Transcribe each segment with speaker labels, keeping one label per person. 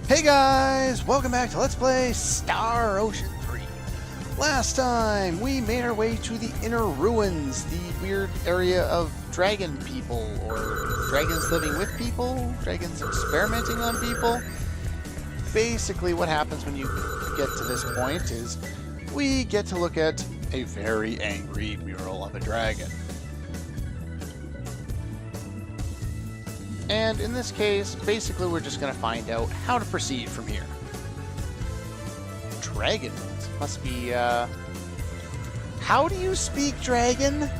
Speaker 1: Hey guys! Welcome back to Let's Play Star Ocean 3. Last time, we made our way to the inner ruins, the weird area of dragon people, or dragons living with people, dragons experimenting on people. Basically, what happens when you get to this point is we get to look at a very angry mural of a dragon. And in this case, basically we're just going to find out how to proceed from here. Dragon must be, how do you speak dragon?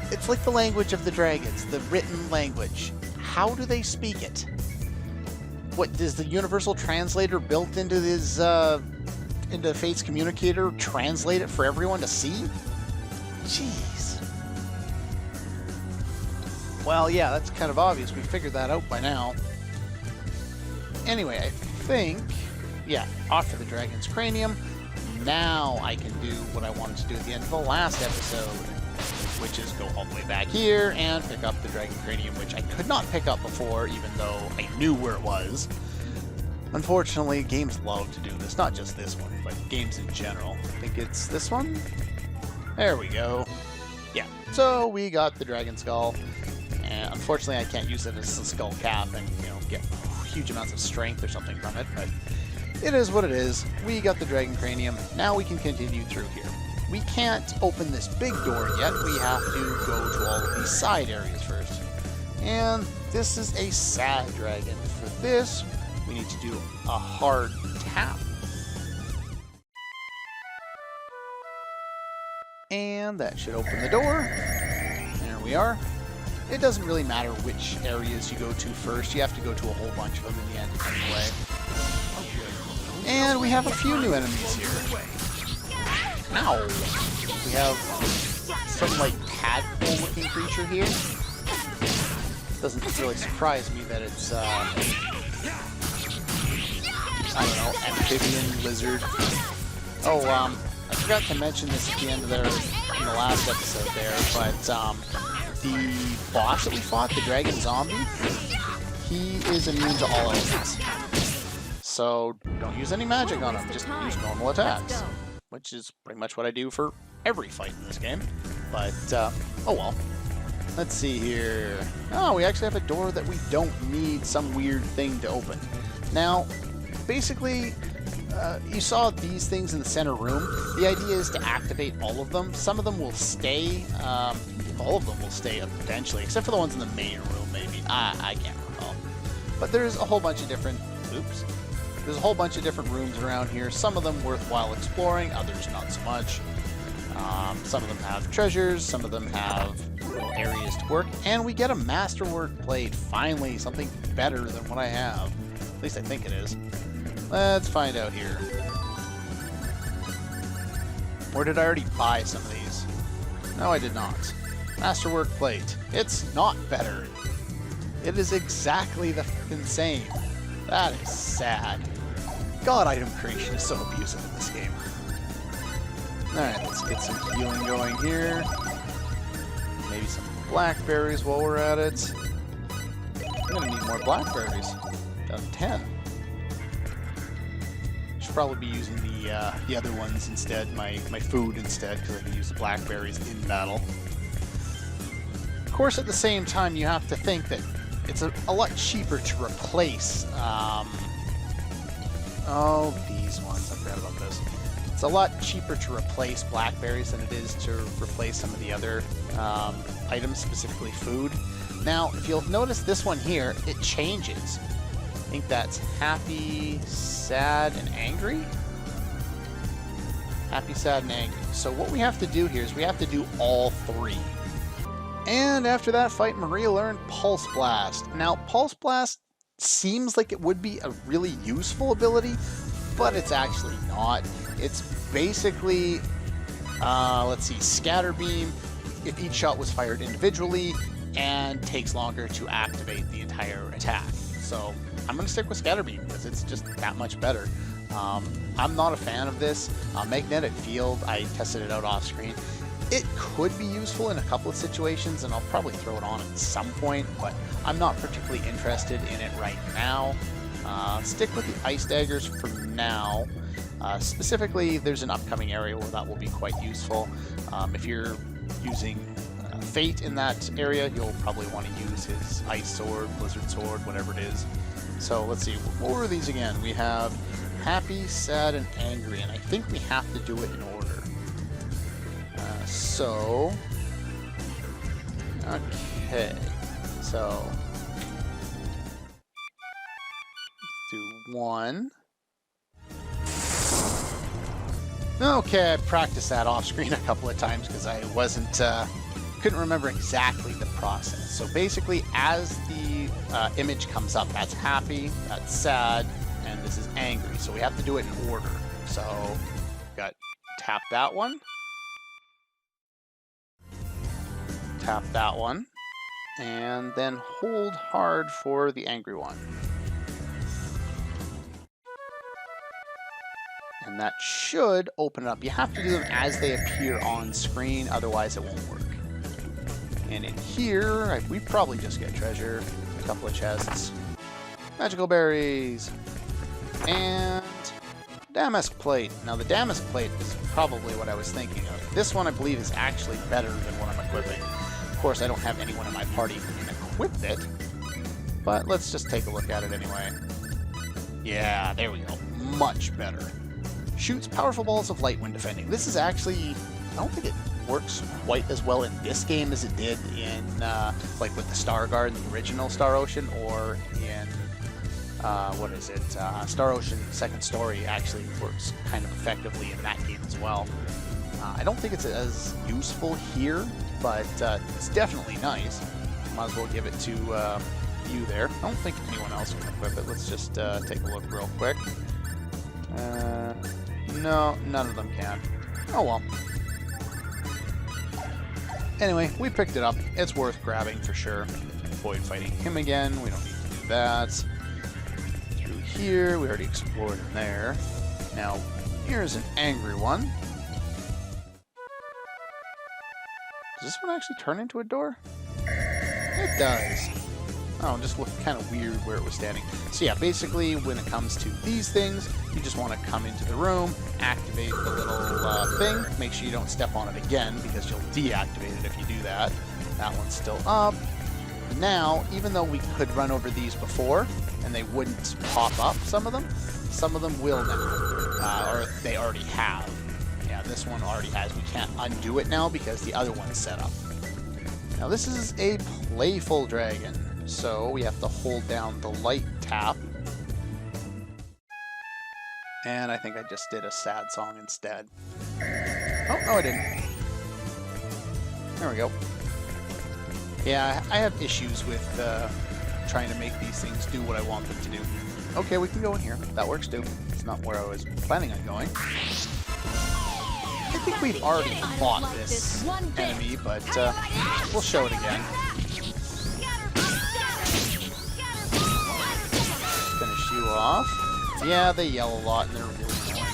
Speaker 1: It's like the language of the dragons, the written language. How do they speak it? What, does the universal translator built into this, into Fate's communicator translate it for everyone to see? Jeez. Well, yeah, that's kind of obvious. We figured that out by now. Anyway, I think... yeah, off to the dragon's cranium. Now I can do what I wanted to do at the end of the last episode, which is go all the way back here and pick up the dragon cranium, which I could not pick up before, even though I knew where it was. Unfortunately, games love to do this. Not just this one, but games in general. I think it's this one? There we go. Yeah, so we got the dragon skull. And unfortunately, I can't use it as a skull cap and, you know, get huge amounts of strength or something from it, but it is what it is. We got the dragon cranium. Now we can continue through here. We can't open this big door yet. We have to go to all of these side areas first. And this is a sad dragon. For this, we need to do a hard tap. And that should open the door. There we are. It doesn't really matter which areas you go to first. You have to go to a whole bunch of them in the end anyway. And we have a few new enemies here. Ow! We have some, like, tadpole-looking creature here. Doesn't really surprise me that it's, I don't know, amphibian lizard. Oh, I forgot to mention this at the end of in the last episode there, but, the boss that we fought, the dragon zombie, he is immune to all elements. So don't use any magic on him, just use normal attacks. Which is pretty much what I do for every fight in this game. But, oh well. Let's see here. Oh, we actually have a door that we don't need some weird thing to open. Now, basically, you saw these things in the center room. The idea is to activate all of them. Some of them will stay, all of them will stay eventually, except for the ones in the main room, maybe. I can't recall. But there's a whole bunch of different... oops. There's a whole bunch of different rooms around here. Some of them worthwhile exploring, others not so much. Some of them have treasures, some of them have little areas to work, and we get a masterwork plate. Finally, something better than what I have. At least I think it is. Let's find out here. Or did I already buy some of these? No, I did not. Masterwork plate. It's not better. It is exactly the fucking same. That is sad. God, item creation is so abusive in this game. Alright, let's get some healing going here. Maybe some blackberries while we're at it. I'm gonna need more blackberries. Down to 10. Should probably be using the other ones instead, my food instead, because I can use the blackberries in battle. Of course, at the same time, you have to think that it's a lot cheaper to replace, oh, these ones, I forgot about this. It's a lot cheaper to replace blackberries than it is to replace some of the other items, specifically food. Now, if you'll notice this one here, it changes. I think that's happy, sad, and angry? Happy, sad, and angry. So what we have to do here is we have to do all three. And after that fight, Maria learned Pulse Blast. Now, Pulse Blast seems like it would be a really useful ability, but it's actually not. It's basically, let's see, Scatter Beam if each shot was fired individually, and takes longer to activate the entire attack. So I'm going to stick with Scatter Beam because it's just that much better. I'm not a fan of this. Magnetic Field, I tested it out off screen. It could be useful in a couple of situations, and I'll probably throw it on at some point, but I'm not particularly interested in it right now. Stick with the ice daggers for now. Specifically, there's an upcoming area where that will be quite useful. If you're using Fate in that area, you'll probably want to use his ice sword, blizzard sword, whatever it is. So let's see, what were these again? We have happy, sad, and angry, and I think we have to do it in order. Okay, so let's do 1. Okay, I practiced that off screen a couple of times because I couldn't remember exactly the process. So basically, as the image comes up, that's happy, that's sad, and this is angry. So we have to do it in order. So got tap that one, tap that one, and then hold hard for the angry one. And that should open it up. You have to do them as they appear on screen, otherwise it won't work. And in here, we probably just get treasure, a couple of chests, magical berries, and damask plate. Now the damask plate is probably what I was thinking of. This one I believe is actually better than what I'm equipping. Of course, I don't have anyone in my party who can equip it, but let's just take a look at it anyway. Yeah, there we go. Much better. Shoots powerful balls of light when defending. This is actually, I don't think it works quite as well in this game as it did in, like with the Star Guard in the original Star Ocean, or in, what is it, Star Ocean Second Story actually works kind of effectively in that game as well. I don't think it's as useful here, but it's definitely nice. Might as well give it to you there. I don't think anyone else can equip it. Let's just take a look real quick. No, none of them can. Oh well. Anyway, we picked it up. It's worth grabbing for sure. Avoid fighting him again. We don't need to do that. Through here, we already explored in there. Now, here's an angry one. Does this one actually turn into a door? It does. Oh, it just looked kind of weird where it was standing. So yeah, basically when it comes to these things, you just want to come into the room, activate the little thing, make sure you don't step on it again because you'll deactivate it if you do that. That one's still up. Now, even though we could run over these before and they wouldn't pop up, some of them will now, or they already have. Yeah, this one already has. We can't undo it now because the other one's set up. Now this is a playful dragon. So we have to hold down the light tap. And I think I just did a sad song instead. Oh, no I didn't. There we go. Yeah, I have issues with trying to make these things do what I want them to do. Okay, we can go in here. That works too. It's not where I was planning on going. I think we've already fought this enemy, but we'll show it again. Finish you off. Yeah, they yell a lot and they're really annoying.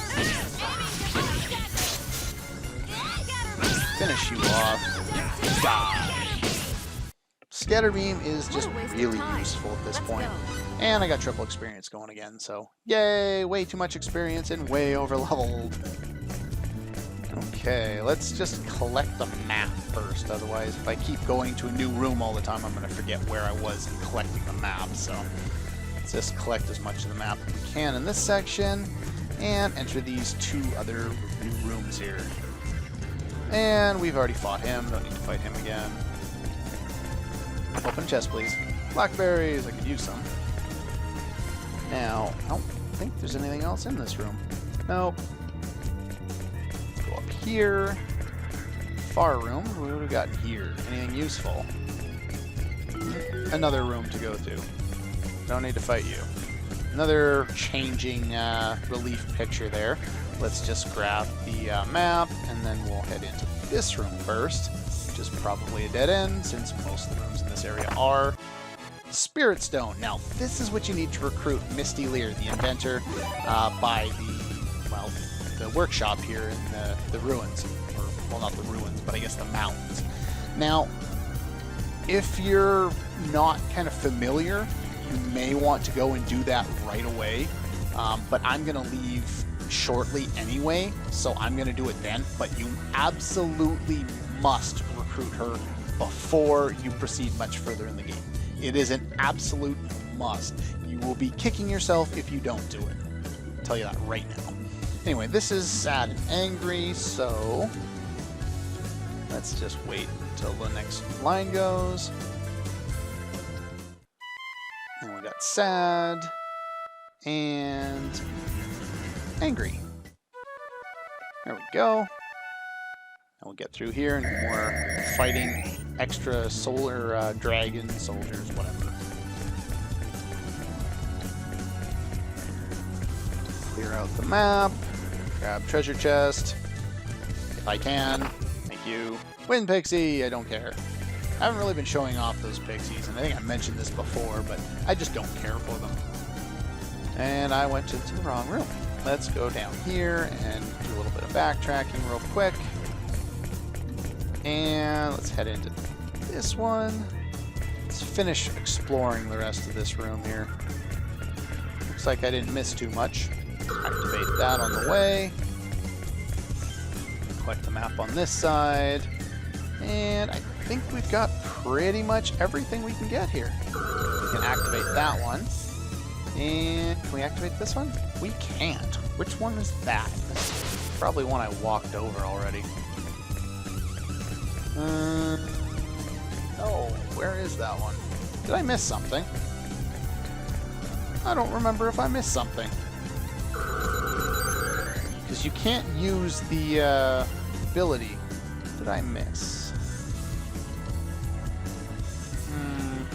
Speaker 1: Finish you off. Die. Scatter beam is just really useful at this point. And I got triple experience going again, so yay! Way too much experience and way over leveled. Okay, let's just collect the map first, otherwise if I keep going to a new room all the time, I'm going to forget where I was collecting the map, so let's just collect as much of the map as we can in this section, and enter these two other new rooms here. And we've already fought him, don't need to fight him again. Open chest, please. Blackberries, I could use some. Now, I don't think there's anything else in this room. Nope. Go up here. Far room. What do we got here? Anything useful? Another room to go to. Don't need to fight you. Another changing relief picture there. Let's just grab the map, and then we'll head into this room first, which is probably a dead end, since most of the rooms in this area are. Spirit Stone. Now, this is what you need to recruit Misty Lear, the inventor, by the workshop here in the ruins. Or, well, not the ruins, but I guess the mountains. Now, if you're not kind of familiar you may want to go and do that right away. But I'm going to leave shortly anyway, so I'm going to do it then. But you absolutely must recruit her before you proceed much further in the game. It is an absolute must. You will be kicking yourself if you don't do it. I'll tell you that right now. Anyway, this is sad and angry, so let's just wait until the next line goes. And we got sad and angry. There we go. And we'll get through here and more fighting extra solar dragon soldiers, whatever. Clear out the map. Grab treasure chest. If I can. Thank you. Wind pixie! I don't care. I haven't really been showing off those pixies, and I think I mentioned this before, but I just don't care for them. And I went into the wrong room. Let's go down here and do a little bit of backtracking real quick. And let's head into this one. Let's finish exploring the rest of this room here. Looks like I didn't miss too much. Activate that on the way. Collect the map on this side. And I think we've got pretty much everything we can get here. We can activate that one. And can we activate this one? We can't. Which one is that? That's probably one I walked over already. Oh, where is that one? Did I miss something? I don't remember if I missed something. Because you can't use the ability. What did I miss?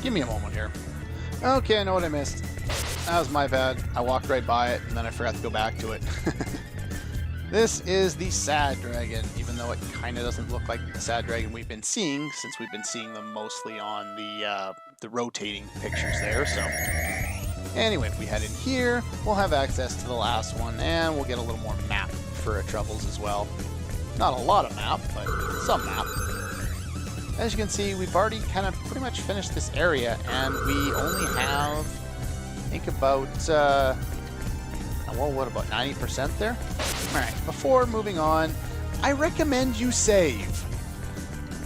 Speaker 1: Give me a moment here. Okay, I know what I missed. That was my bad. I walked right by it, and then I forgot to go back to it. This is the sad dragon, even though it kind of doesn't look like the sad dragon we've been seeing, since we've been seeing them mostly on the rotating pictures there. So anyway, if we head in here, we'll have access to the last one, and we'll get a little more map for our troubles as well. Not a lot of map, but some map. As you can see, we've already kind of pretty much finished this area, and we only have, I think, about, well, what, about 90% there? Alright, before moving on, I recommend you save.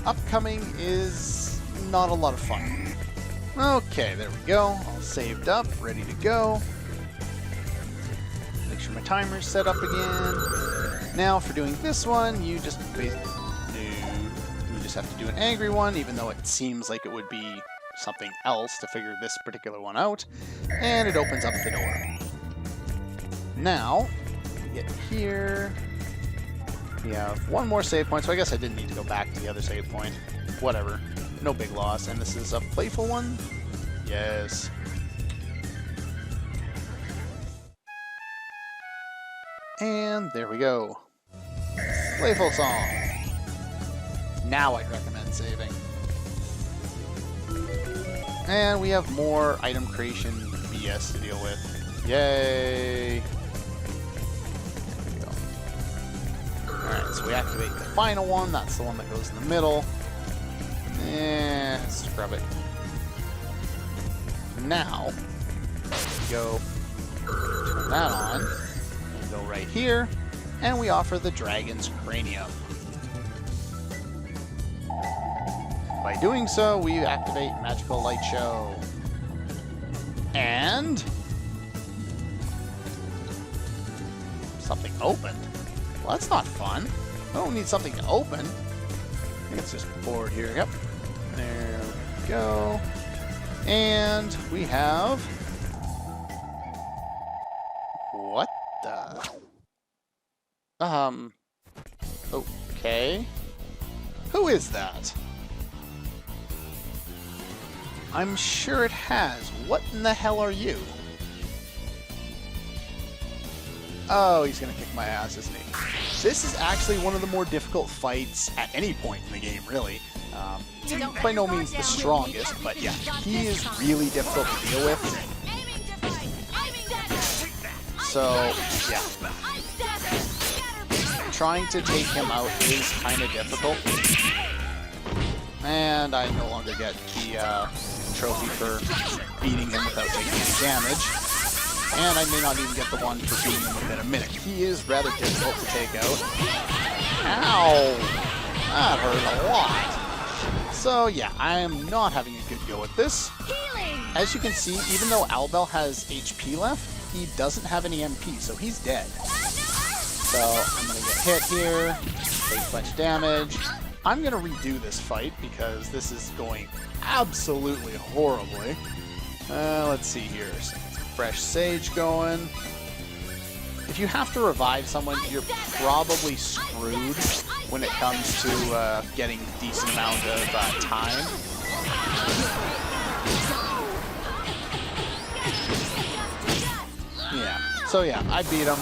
Speaker 1: Upcoming is not a lot of fun. Okay, there we go. All saved up, ready to go. Make sure my timer's set up again. Now, for doing this one, you just have to do an angry one, even though it seems like it would be something else to figure this particular one out. And it opens up the door. Now, get here. We have one more save point, so I guess I didn't need to go back to the other save point. Whatever. No big loss. And this is a playful one? Yes. And there we go. Playful song. Now I'd recommend saving. And we have more item creation BS to deal with. Yay! Alright, so we activate the final one. That's the one that goes in the middle. And let's scrub it. Now, we go turn that on. We go right here, and we offer the dragon's cranium. By doing so, we activate Magical Light Show. And something opened. Well, that's not fun. I don't need something to open. I think it's just board here. Yep. There we go. And we have... What the... Okay. Who is that? I'm sure it has. What in the hell are you? Oh, he's gonna kick my ass, isn't he? This is actually one of the more difficult fights at any point in the game, really. By no means the strongest, but yeah, he is really difficult to deal with. So, yeah. Trying to take him out is kind of difficult. And I no longer get the trophy for beating him without taking any damage. And I may not even get the one for beating him within a minute. He is rather difficult to take out. Ow! That hurt a lot. So yeah, I am not having a good go at this. As you can see, even though Albel has HP left, he doesn't have any MP, so he's dead. So I'm going to get hit here, take much damage. I'm going to redo this fight because this is going absolutely horribly. Let's see here. So fresh sage going. If you have to revive someone, you're probably screwed when it comes to getting a decent amount of time. Yeah, so yeah, I beat him.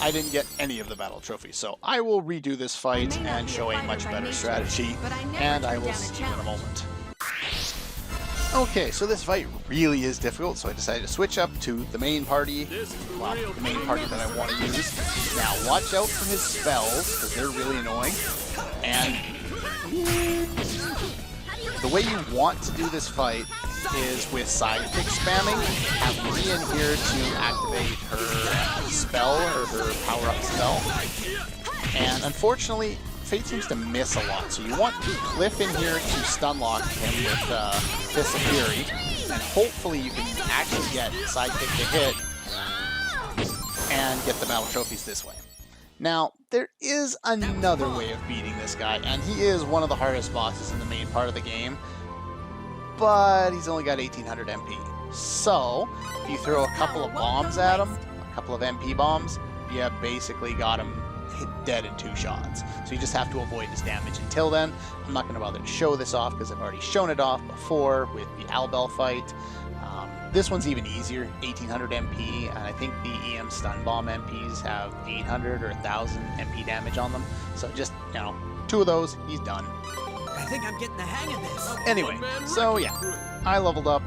Speaker 1: I didn't get any of the battle trophies, so I will redo this fight and show a much better strategy, and I will see you in a moment. Okay, so this fight really is difficult, so I decided to switch up to the main party. Well, the main party that I want to use. Now, watch out for his spells, because they're really annoying. And the way you want to do this fight is with sidekick spamming. Have Maria in here to activate her spell, or her power-up spell. And unfortunately, Fate seems to miss a lot, so you want Cliff in here to stunlock him with Fist of Fury, and hopefully you can actually get Sidekick to hit and get the battle trophies this way. Now, there is another way of beating this guy, and he is one of the hardest bosses in the main part of the game, but he's only got 1800 MP. So, if you throw a couple of bombs at him, a couple of MP bombs, you have basically got him hit dead in 2 shots. So you just have to avoid his damage until then. I'm not going to bother to show this off because I've already shown it off before with the Albel fight. This one's even easier, 1800 MP, and I think the EM stun bomb MPs have 800 or 1000 MP damage on them. So just, 2 of those, he's done.
Speaker 2: I think I'm getting the hang of this.
Speaker 1: Anyway, so yeah, I leveled up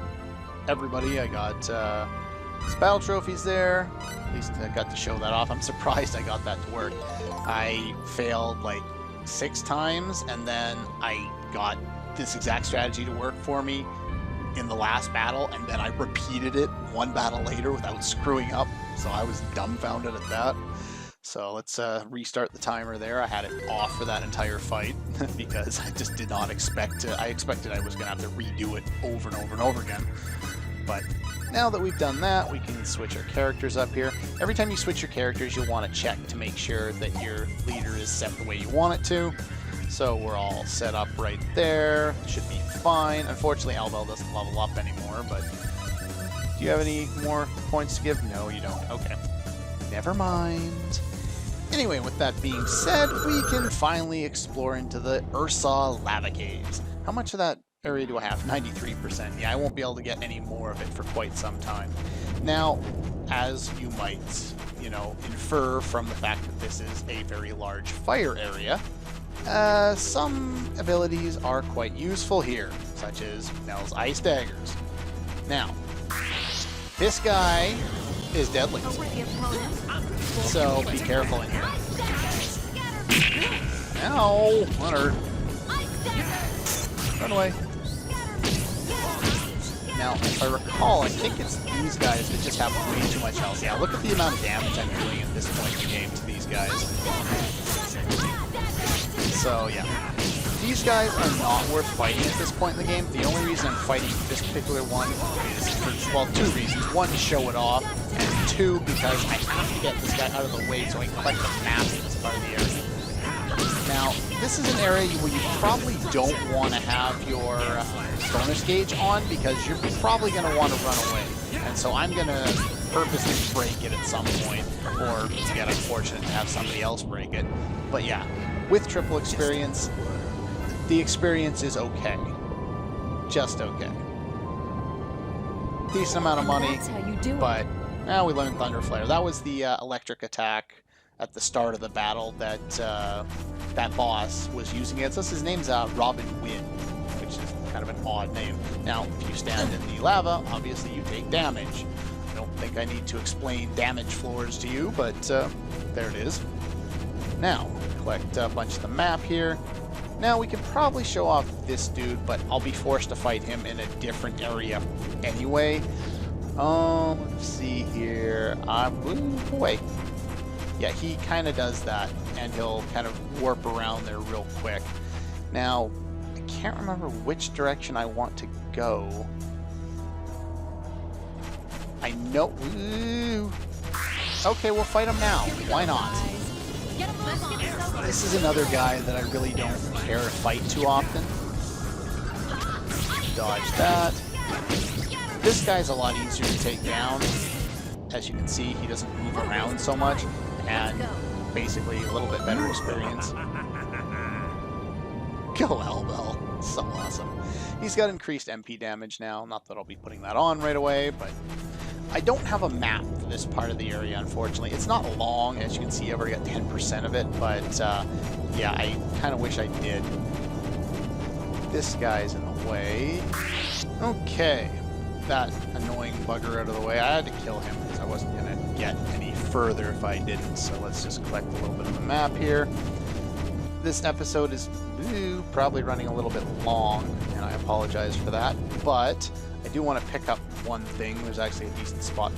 Speaker 1: everybody. I got battle trophies there. At least I got to show that off. I'm surprised I got that to work. I failed like 6 times, and then I got this exact strategy to work for me in the last battle, and then I repeated it 1 battle later without screwing up, so I was dumbfounded at that. So let's restart the timer there. I had it off for that entire fight because I just did not expect to. I expected I was going to have to redo it over and over and over again. But now that we've done that, we can switch our characters up here. Every time you switch your characters, you'll want to check to make sure that your leader is set the way you want it to. So we're all set up right there. Should be fine. Unfortunately, Albel doesn't level up anymore, but do you have any more points to give? No, you don't. Okay. Never mind. Anyway, with that being said, we can finally explore into the Urssa Lava Caves. How much of that area do I have? 93%. Yeah, I won't be able to get any more of it for quite some time. Now, as you might, infer from the fact that this is a very large fire area, some abilities are quite useful here, such as Nell's Ice Daggers. Now, this guy is deadly, so be careful in here. Ow! That hurt. Run away. Now, if I recall, I think it's these guys that just have way too much health. Yeah, look at the amount of damage I'm doing at this point in the game to these guys. So, yeah. These guys are not worth fighting at this point in the game. The only reason I'm fighting this particular one is for, well, 2 reasons. 1, to show it off, and 2, because I have to get this guy out of the way so I can collect the map in this part of the area. Now, this is an area where you probably don't want to have your bonus gauge on because you're probably going to want to run away. And so I'm going to purposely break it at some point, or get unfortunate to have somebody else break it. But yeah, with triple experience, the experience is okay. Just okay. Decent amount of money, but we learned Thunderflare. That was the electric attack at the start of the battle that that boss was using against us. His name's Robin Wind, which is kind of an odd name. Now, if you stand in the lava, obviously you take damage. I don't think I need to explain damage floors to you, but there it is. Now, collect a bunch of the map here. Now, we can probably show off this dude, but I'll be forced to fight him in a different area anyway. Let's see here. Move away. Yeah, he kind of does that, and he'll kind of warp around there real quick. Now, I can't remember which direction I want to go. I know... Ooh. Okay, we'll fight him now. Why not? This is another guy that I really don't care to fight too often. Dodge that. This guy's a lot easier to take down. As you can see, he doesn't move around so much, and basically a little bit better experience. Go Elbel. So awesome. He's got increased MP damage now. Not that I'll be putting that on right away, but I don't have a map for this part of the area, unfortunately. It's not long, as you can see. I've already got 10% of it, but yeah, I kind of wish I did. This guy's in the way. Okay, that annoying bugger out of the way. I had to kill him because I wasn't going to get any further if I didn't, so let's just collect a little bit of the map here. This episode is probably running a little bit long, and I apologize for that, but I do want to pick up one thing. There's actually a decent spot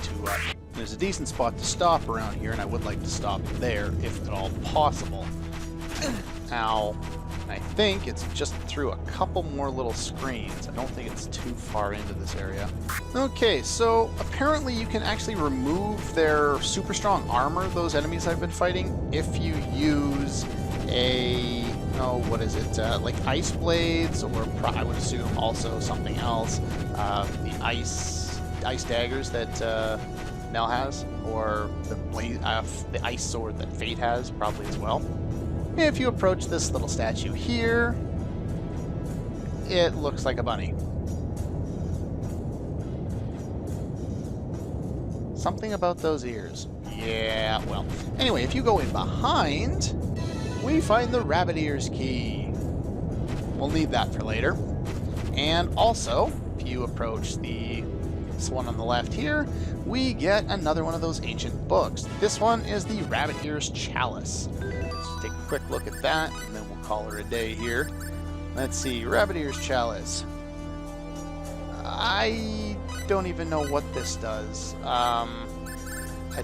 Speaker 1: to stop around here, and I would like to stop there if at all possible. Now, I think it's just through a couple more little screens. I don't think it's too far into this area. Okay, so apparently you can actually remove their super strong armor, those enemies I've been fighting, if you use a... oh, what is it? Like ice blades, or I would assume also something else. The ice daggers that Nell has, or the ice sword that Fate has, probably as well. If you approach this little statue here, it looks like a bunny. Something about those ears. Yeah, well. Anyway, if you go in behind, we find the rabbit ears key. We'll need that for later. And also, if you approach this one on the left here, we get another one of those ancient books. This one is the Rabbit Ears Chalice. Let's take a quick look at that, and then we'll call her a day here. Let's see, Rabbit Ears Chalice. I don't even know what this does. I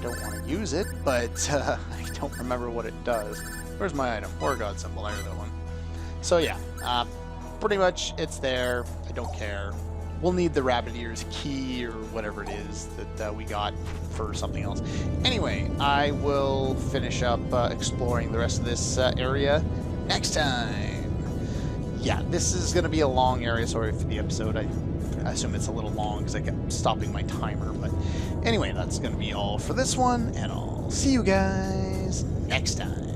Speaker 1: don't want to use it, but I don't remember what it does. Where's my item? War God symbol, I heard that one. So yeah, pretty much it's there. I don't care. We'll need the rabbit ears key or whatever it is that we got for something else. Anyway, I will finish up exploring the rest of this area next time. Yeah, this is going to be a long area. Sorry for the episode. I assume it's a little long because I kept stopping my timer. But anyway, that's going to be all for this one, and I'll see you guys next time.